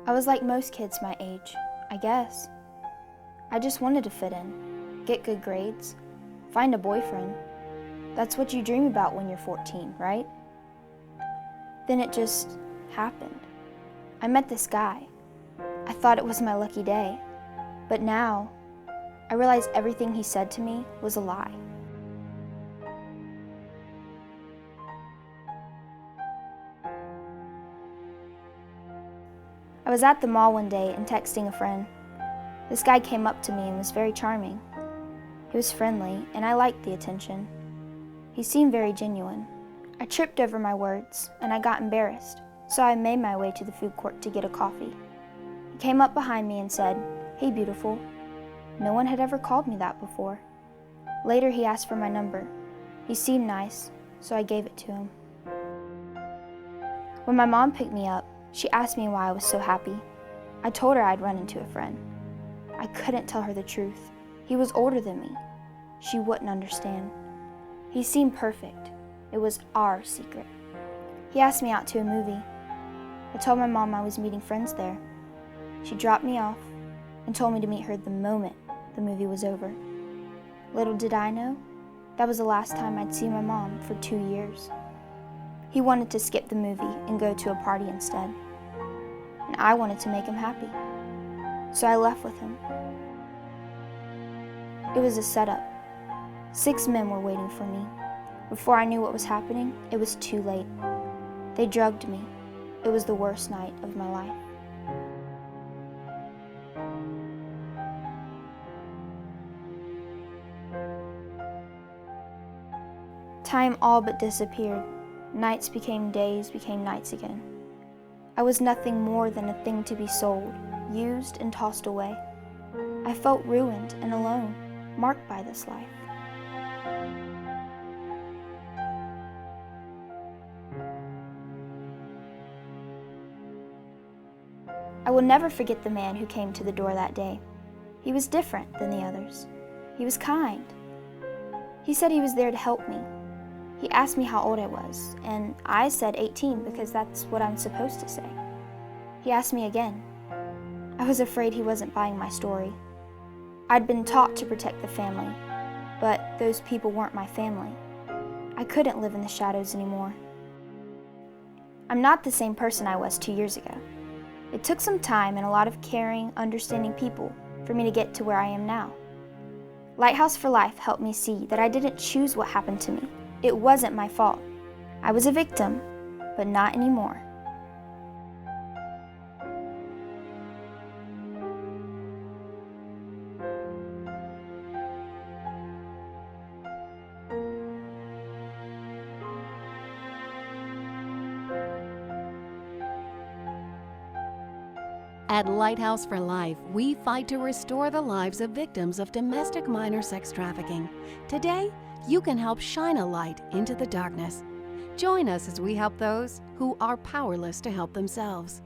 I was like most kids my age, I guess. I just wanted to fit in, get good grades, find a boyfriend. That's what you dream about when you're 14, right? Then it just happened. I met this guy. I thought it was my lucky day, but now I realize everything he said to me was a lie. I was at the mall one day and texting a friend. This guy came up to me and was very charming. He was friendly, and I liked the attention. He seemed very genuine. I tripped over my words, and I got embarrassed, so I made my way to the food court to get a coffee. He came up behind me and said, "Hey, beautiful." No one had ever called me that before. Later, he asked for my number. He seemed nice, so I gave it to him. When my mom picked me up, she asked me why I was so happy. I told her I'd run into a friend. I couldn't tell her the truth. He was older than me. She wouldn't understand. He seemed perfect. It was our secret. He asked me out to a movie. I told my mom I was meeting friends there. She dropped me off and told me to meet her the moment the movie was over. Little did I know, that was the last time I'd see my mom for 2 years. He wanted to skip the movie and go to a party instead. And I wanted to make him happy. So I left with him. It was a setup. 6 men were waiting for me. Before I knew what was happening, it was too late. They drugged me. It was the worst night of my life. Time all but disappeared. Nights became days, became nights again. I was nothing more than a thing to be sold, used and tossed away. I felt ruined and alone, marked by this life. I will never forget the man who came to the door that day. He was different than the others. He was kind. He said he was there to help me. He asked me how old I was, and I said 18 because that's what I'm supposed to say. He asked me again. I was afraid he wasn't buying my story. I'd been taught to protect the family, but those people weren't my family. I couldn't live in the shadows anymore. I'm not the same person I was 2 years ago. It took some time and a lot of caring, understanding people for me to get to where I am now. Lighthouse for Life helped me see that I didn't choose what happened to me. It wasn't my fault. I was a victim, but not anymore. At Lighthouse for Life, we fight to restore the lives of victims of domestic minor sex trafficking. Today, you can help shine a light into the darkness. Join us as we help those who are powerless to help themselves.